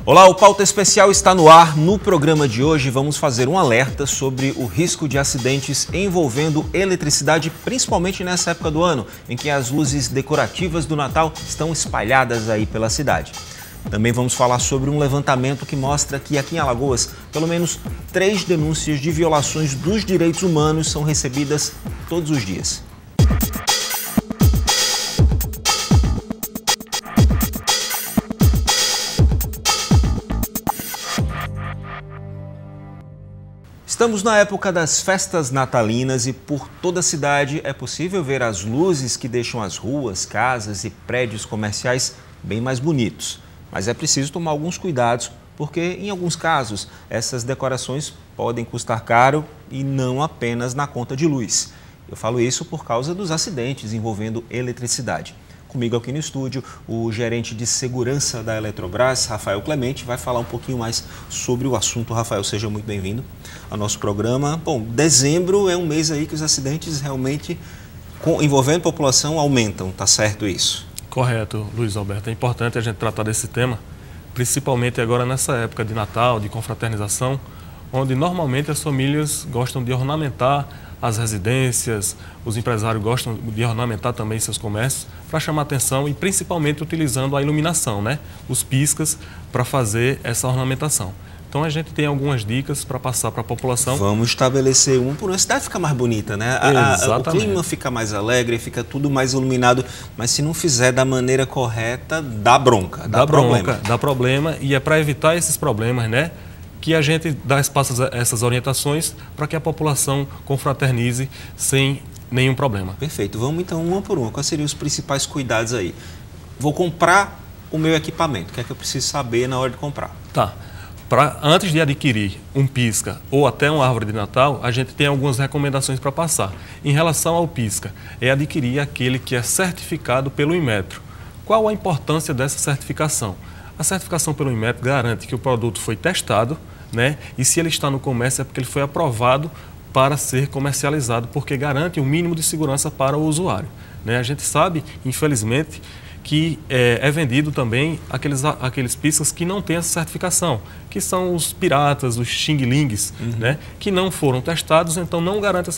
Olá, o Pauta Especial está no ar. No programa de hoje vamos fazer um alerta sobre o risco de acidentes envolvendo eletricidade, principalmente nessa época do ano, em que as luzes decorativas do Natal estão espalhadas aí pela cidade. Também vamos falar sobre um levantamento que mostra que aqui em Alagoas, pelo menos 3 denúncias de violações dos direitos humanos são recebidas todos os dias. Estamos na época das festas natalinas e por toda a cidade é possível ver as luzes que deixam as ruas, casas e prédios comerciais bem mais bonitos. Mas é preciso tomar alguns cuidados, porque em alguns casos essas decorações podem custar caro e não apenas na conta de luz. Eu falo isso por causa dos acidentes envolvendo eletricidade. Comigo aqui no estúdio, o gerente de segurança da Eletrobras, Rafael Clemente, vai falar um pouquinho mais sobre o assunto. Rafael, seja muito bem-vindo ao nosso programa. Bom, dezembro é um mês aí que os acidentes realmente envolvendo a população aumentam, tá certo isso? Correto, Luiz Alberto. É importante a gente tratar desse tema, principalmente agora nessa época de Natal, de confraternização, onde normalmente as famílias gostam de ornamentar as residências, os empresários gostam de ornamentar também seus comércios para chamar atenção e principalmente utilizando a iluminação, né? Os piscas para fazer essa ornamentação. Então a gente tem algumas dicas para passar para a população. Vamos estabelecer um por uma. A cidade fica mais bonita, né? O clima fica mais alegre, fica tudo mais iluminado, mas se não fizer da maneira correta, dá bronca, dá problema. Dá problema e é para evitar esses problemas, né? Que a gente dá espaço a essas orientações para que a população confraternize sem nenhum problema. Perfeito. Vamos então uma por uma. Quais seriam os principais cuidados aí? Vou comprar o meu equipamento. O que é que eu preciso saber na hora de comprar? Tá. Antes de adquirir um pisca ou até uma árvore de Natal, a gente tem algumas recomendações para passar. Em relação ao pisca, é adquirir aquele que é certificado pelo Inmetro. Qual a importância dessa certificação? A certificação pelo Inmetro garante que o produto foi testado, né? E se ele está no comércio é porque ele foi aprovado para ser comercializado, porque garante um mínimo de segurança para o usuário, né? A gente sabe, infelizmente, que é vendido também aqueles piscas que não têm essa certificação, que são os piratas, os xing-lings, né? Que não foram testados, então não garante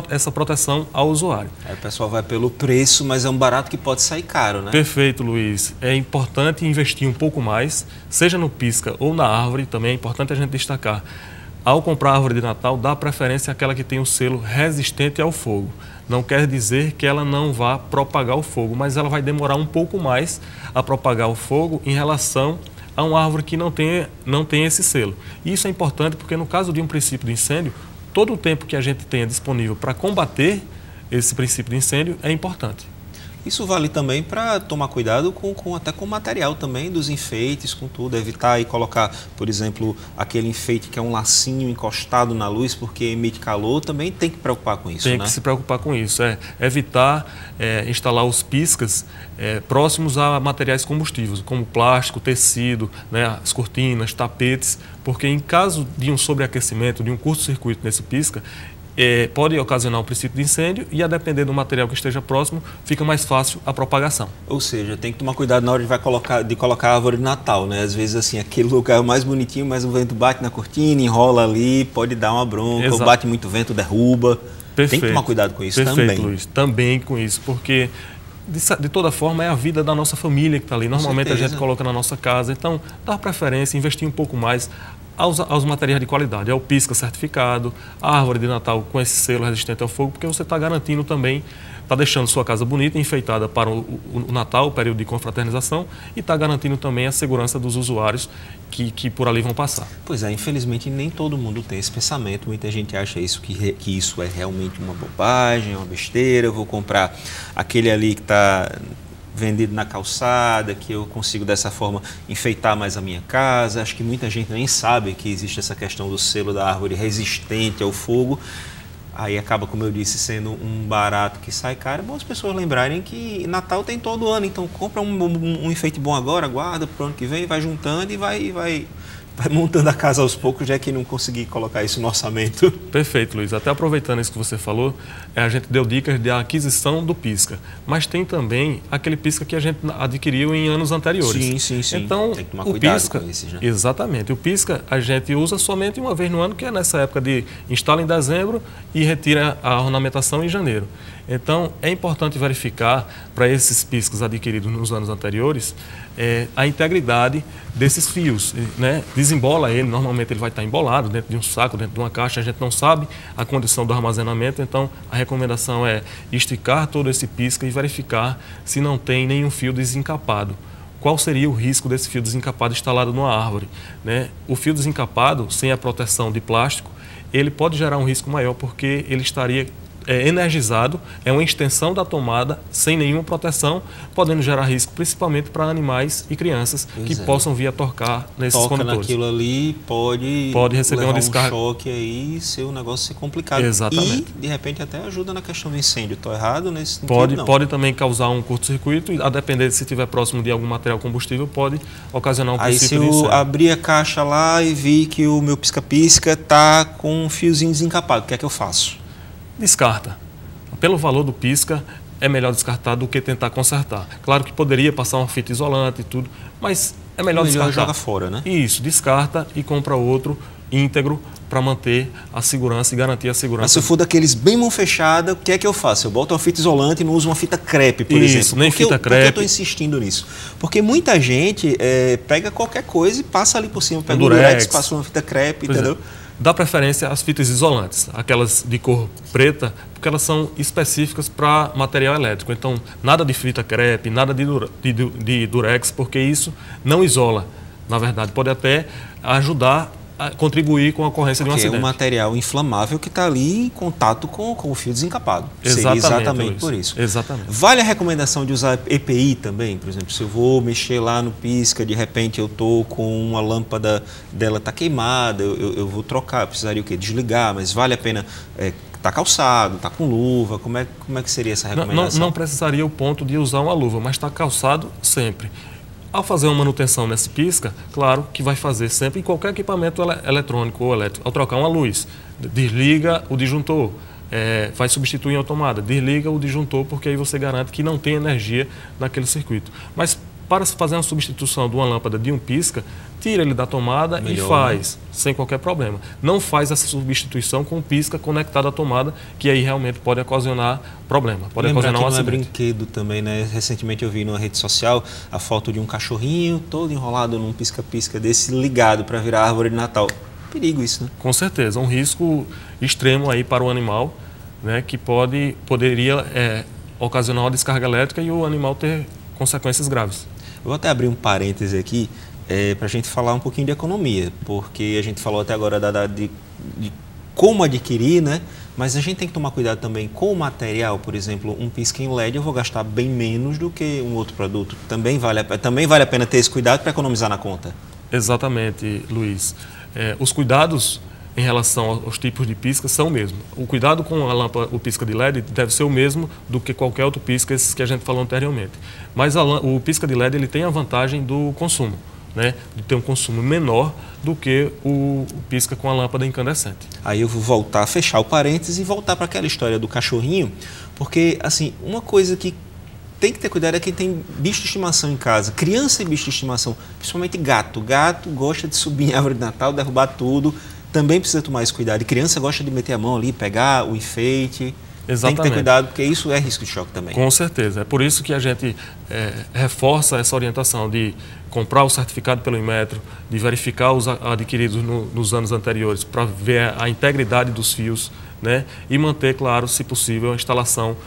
essa proteção ao usuário. Aí o pessoal vai pelo preço, mas é um barato que pode sair caro, né? Perfeito, Luiz. É importante investir um pouco mais, seja no pisca ou na árvore, também é importante a gente destacar. Ao comprar a árvore de Natal, dá preferência àquela que tem o selo resistente ao fogo. Não quer dizer que ela não vá propagar o fogo, mas ela vai demorar um pouco mais a propagar o fogo em relação a uma árvore que não tem esse selo. Isso é importante porque no caso de um princípio de incêndio, todo o tempo que a gente tenha disponível para combater esse princípio de incêndio é importante. Isso vale também para tomar cuidado até com o material também dos enfeites, com tudo. Evitar e colocar, por exemplo, aquele enfeite que é um lacinho encostado na luz porque emite calor, também tem que preocupar com isso, né? Tem que se preocupar com isso. Evitar instalar os piscas próximos a materiais combustíveis, como plástico, tecido, né, as cortinas, tapetes, porque em caso de um sobreaquecimento, de um curto-circuito nesse pisca, pode ocasionar um princípio de incêndio e, a depender do material que esteja próximo, fica mais fácil a propagação. Ou seja, tem que tomar cuidado na hora de colocar a árvore de Natal, né? Às vezes, assim, aquele lugar é o mais bonitinho, mas o vento bate na cortina, enrola ali, pode dar uma bronca, ou bate muito vento, derruba. Perfeito. Tem que tomar cuidado com isso também. Perfeito, Luiz. Também com isso, porque de toda forma é a vida da nossa família que está ali. Normalmente a gente coloca na nossa casa, então dá preferência, investir um pouco mais aos materiais de qualidade. É o pisca certificado, a árvore de Natal com esse selo resistente ao fogo, porque você está garantindo também, está deixando sua casa bonita, enfeitada para o Natal, o período de confraternização, e está garantindo também a segurança dos usuários que por ali vão passar. Pois é, infelizmente nem todo mundo tem esse pensamento. Muita gente acha que isso é realmente uma bobagem, uma besteira. Eu vou comprar aquele ali que está vendido na calçada, que eu consigo dessa forma enfeitar mais a minha casa. Acho que muita gente nem sabe que existe essa questão do selo da árvore resistente ao fogo. Aí acaba, como eu disse, sendo um barato que sai caro. É bom as pessoas lembrarem que Natal tem todo ano, então compra um enfeite bom agora, guarda para o ano que vem, vai juntando e vai vai montando a casa aos poucos, já que não consegui colocar isso no orçamento. Perfeito, Luiz. Até aproveitando isso que você falou, a gente deu dicas de aquisição do pisca, mas tem também aquele pisca que a gente adquiriu em anos anteriores. Sim. Então, tem que tomar o cuidado pisca, com esses, né? exatamente. O pisca a gente usa somente uma vez no ano, que é nessa época de instala em dezembro e retira a ornamentação em janeiro. Então, é importante verificar para esses piscas adquiridos nos anos anteriores a integridade desses fios, né? Desembola ele, normalmente ele vai estar embolado dentro de um saco, dentro de uma caixa, a gente não sabe a condição do armazenamento, então a recomendação é esticar todo esse pisca e verificar se não tem nenhum fio desencapado. Qual seria o risco desse fio desencapado instalado numa árvore, né? O fio desencapado, sem a proteção de plástico, ele pode gerar um risco maior porque ele estaria energizado, é uma extensão da tomada sem nenhuma proteção, podendo gerar risco principalmente para animais e crianças que possam vir a torcar nesses condutores. Naquilo ali, pode receber uma descarga, um choque aí e ser um negócio ser complicado. Exatamente. E, de repente, até ajuda na questão do incêndio. Estou errado nesse sentido? Pode também causar um curto-circuito e, a depender se estiver próximo de algum material combustível, pode ocasionar um princípio de incêndio. Aí, se eu abrir a caixa lá e vi que o meu pisca-pisca está com um fiozinho desencapado, o que é que eu faço? Descarta. Pelo valor do pisca, é melhor descartar do que tentar consertar. Claro que poderia passar uma fita isolante e tudo, mas é melhor descartar. Joga fora, né? Isso, descarta e compra outro íntegro para manter a segurança e garantir a segurança. Mas se eu for daqueles bem mão fechada, o que é que eu faço? Eu boto uma fita isolante e não uso uma fita crepe, por exemplo. Isso, nem fita crepe. Por que eu estou insistindo nisso? Porque muita gente pega qualquer coisa e passa ali por cima. Pega um durex, passa uma fita crepe, entendeu? Dá preferência às fitas isolantes, aquelas de cor preta, porque elas são específicas para material elétrico. Então, nada de fita crepe, nada de durex, porque isso não isola. Na verdade, pode até ajudar a contribuir com a ocorrência de um acidente. É um material inflamável que está ali em contato com o fio desencapado. Exatamente, seria exatamente por isso. Exatamente. Vale a recomendação de usar EPI também? Por exemplo, se eu vou mexer lá no pisca, de repente eu estou com uma lâmpada dela está queimada, eu vou trocar, eu precisaria o quê? Desligar, mas vale a pena... Está calçado, está com luva, como é que seria essa recomendação? Não precisaria o ponto de usar uma luva, mas está calçado sempre. Ao fazer uma manutenção nesse pisca, claro que vai fazer sempre em qualquer equipamento eletrônico ou elétrico. Ao trocar uma luz, desliga o disjuntor, vai substituir a tomada, desliga o disjuntor, porque aí você garante que não tem energia naquele circuito. Mas para fazer uma substituição de uma lâmpada de um pisca, tira ele da tomada e faz, sem qualquer problema. Não faz essa substituição com o pisca conectado à tomada, que aí realmente pode ocasionar problema, pode ocasionar um acidente. Não é brinquedo também, né? Recentemente eu vi numa rede social a foto de um cachorrinho todo enrolado num pisca-pisca desse ligado para virar árvore de Natal. Perigo isso, né? Com certeza, um risco extremo aí para o animal, né, que poderia ocasionar uma descarga elétrica e o animal ter consequências graves. Eu vou até abrir um parêntese aqui para a gente falar um pouquinho de economia, porque a gente falou até agora de como adquirir, né? Mas a gente tem que tomar cuidado também com o material. Por exemplo, um pisca em LED eu vou gastar bem menos do que um outro produto. Também vale a pena ter esse cuidado para economizar na conta. Exatamente, Luiz. Os cuidados em relação aos tipos de pisca são o mesmo. O cuidado com a lâmpada, o pisca de LED, deve ser o mesmo do que qualquer outro pisca, esses que a gente falou anteriormente. Mas o pisca de LED ele tem a vantagem do consumo, né? De ter um consumo menor do que o pisca com a lâmpada incandescente. Aí eu vou voltar, fechar o parênteses e voltar para aquela história do cachorrinho, porque assim, uma coisa que tem que ter cuidado é quem tem bicho de estimação em casa, criança e bicho de estimação, principalmente gato. Gato gosta de subir em árvore de Natal, derrubar tudo. Também precisa tomar esse cuidado. E criança gosta de meter a mão ali, pegar o enfeite. Exatamente. Tem que ter cuidado, porque isso é risco de choque também. Com certeza. É por isso que a gente reforça essa orientação de comprar o certificado pelo Inmetro, de verificar os adquiridos nos anos anteriores, para ver a integridade dos fios, né? E manter, claro, se possível, a instalação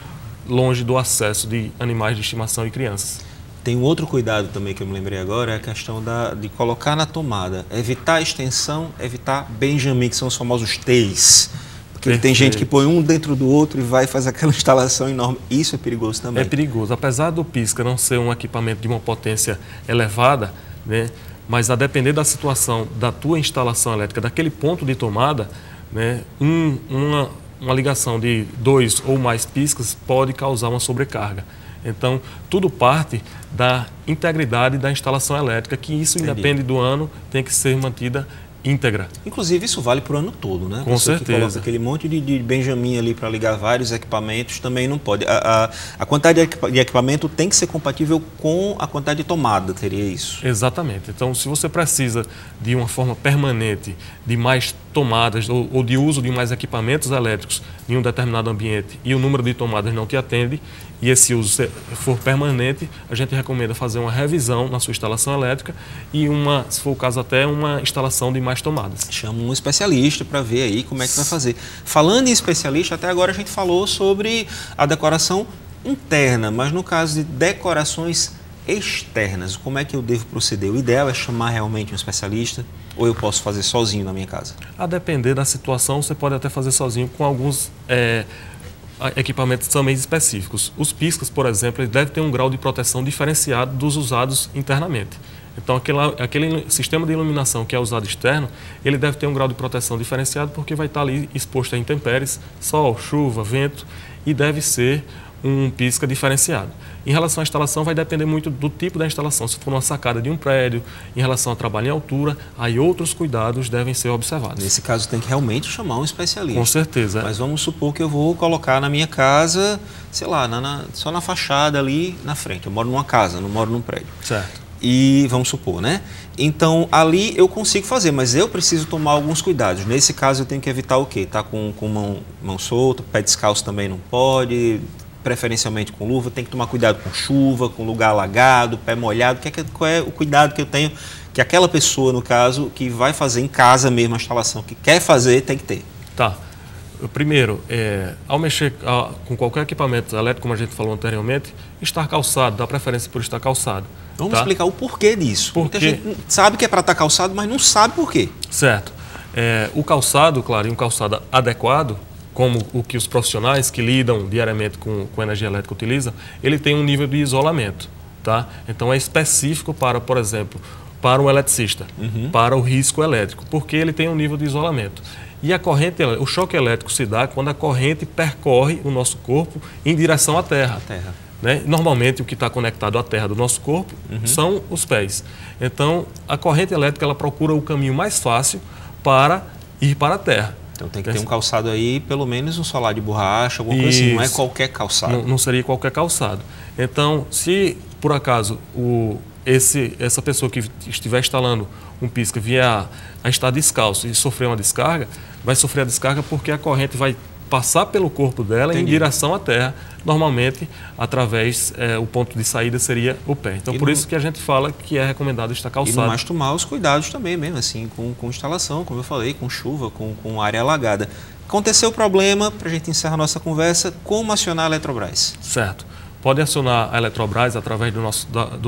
longe do acesso de animais de estimação e crianças. Tem um outro cuidado também que eu me lembrei agora, é a questão de colocar na tomada. Evitar a extensão, evitar Benjamin, que são os famosos T's. Porque tem gente que põe um dentro do outro e vai fazer aquela instalação enorme. Isso é perigoso também. É perigoso. Apesar do pisca não ser um equipamento de uma potência elevada, né, mas a depender da situação da tua instalação elétrica, daquele ponto de tomada, né, uma ligação de 2 ou mais piscas pode causar uma sobrecarga. Então, tudo parte da integridade da instalação elétrica, que isso, independe do ano, tem que ser mantida íntegra. Inclusive, isso vale para o ano todo, né? Com certeza. Que coloca aquele monte de Benjamin ali para ligar vários equipamentos, também não pode. A quantidade de equipamento tem que ser compatível com a quantidade de tomada, teria isso? Exatamente. Então, se você precisa de uma forma permanente de mais tomadas ou de uso de mais equipamentos elétricos em um determinado ambiente e o número de tomadas não te atende, e esse uso for permanente, a gente recomenda fazer uma revisão na sua instalação elétrica e, se for o caso, até uma instalação de mais tomadas. Chama um especialista para ver aí como é que vai fazer. Falando em especialista, até agora a gente falou sobre a decoração interna, mas no caso de decorações externas, como é que eu devo proceder? O ideal é chamar realmente um especialista ou eu posso fazer sozinho na minha casa? A depender da situação, você pode até fazer sozinho com alguns equipamentos também específicos. Os piscas, por exemplo, eles devem ter um grau de proteção diferenciado dos usados internamente. Então, aquele sistema de iluminação que é usado externo, ele deve ter um grau de proteção diferenciado porque vai estar ali exposto a intempéries, sol, chuva, vento, e deve ser um pisca diferenciado. Em relação à instalação, vai depender muito do tipo da instalação. Se for uma sacada de um prédio, em relação ao trabalho em altura, aí outros cuidados devem ser observados. Nesse caso, tem que realmente chamar um especialista. Com certeza. Mas vamos supor que eu vou colocar na minha casa, sei lá, só na fachada ali na frente. Eu moro numa casa, não moro num prédio. Certo. E vamos supor, né? Então, ali eu consigo fazer, mas eu preciso tomar alguns cuidados. Nesse caso, eu tenho que evitar o quê? Tá com mão solta, pé descalço também não pode, preferencialmente com luva, tem que tomar cuidado com chuva, com lugar alagado, pé molhado. Qual é o cuidado que eu tenho, que aquela pessoa, no caso, que vai fazer em casa mesmo a instalação, que quer fazer, tem que ter? Tá. Primeiro, ao mexer com qualquer equipamento elétrico, como a gente falou anteriormente, estar calçado, dá preferência por estar calçado. Vamos explicar o porquê disso. Muita gente sabe que é para estar calçado, mas não sabe por quê. Certo. O calçado, claro, e um calçado adequado, como o que os profissionais que lidam diariamente com energia elétrica utilizam, ele tem um nível de isolamento. Tá? Então, é específico para, por exemplo, para o eletricista, para o risco elétrico, porque ele tem um nível de isolamento. E o choque elétrico se dá quando a corrente percorre o nosso corpo em direção à Terra. Né? Normalmente, o que está conectado à Terra do nosso corpo são os pés. Então, a corrente elétrica ela procura o caminho mais fácil para ir para a Terra. Então, tem que ter um calçado aí, pelo menos um solar de borracha, alguma coisa assim. Não é qualquer calçado. Não seria qualquer calçado. Então, se por acaso essa pessoa que estiver instalando um pisca vier a estar descalço e sofrer uma descarga, vai sofrer a descarga porque a corrente vai passar pelo corpo dela em direção à Terra, normalmente através, o ponto de saída seria o pé. Então, por isso que a gente fala que é recomendado estar calçado. E não mais tomar os cuidados também mesmo, assim, com instalação, como eu falei, com chuva, com área alagada. Aconteceu o problema, para a gente encerrar a nossa conversa, como acionar a Eletrobras? Certo. Pode acionar a Eletrobras através do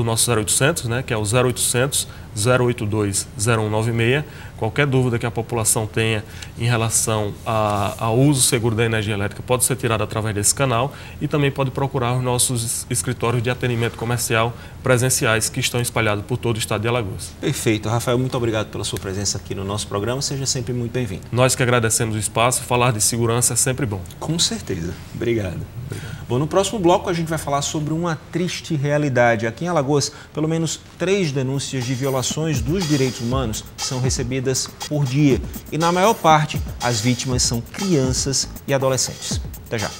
nosso 0800, né, que é o 0800 082 0196. Qualquer dúvida que a população tenha em relação ao uso seguro da energia elétrica pode ser tirada através desse canal e também pode procurar os nossos escritórios de atendimento comercial presenciais que estão espalhados por todo o estado de Alagoas. Perfeito. Rafael, muito obrigado pela sua presença aqui no nosso programa. Seja sempre muito bem-vindo. Nós que agradecemos o espaço. Falar de segurança é sempre bom. Com certeza. Obrigado. Bom, no próximo bloco a gente vai falar sobre uma triste realidade. Aqui em Alagoas, pelo menos 3 denúncias de violações dos direitos humanos são recebidas por dia. E na maior parte, as vítimas são crianças e adolescentes. Até já.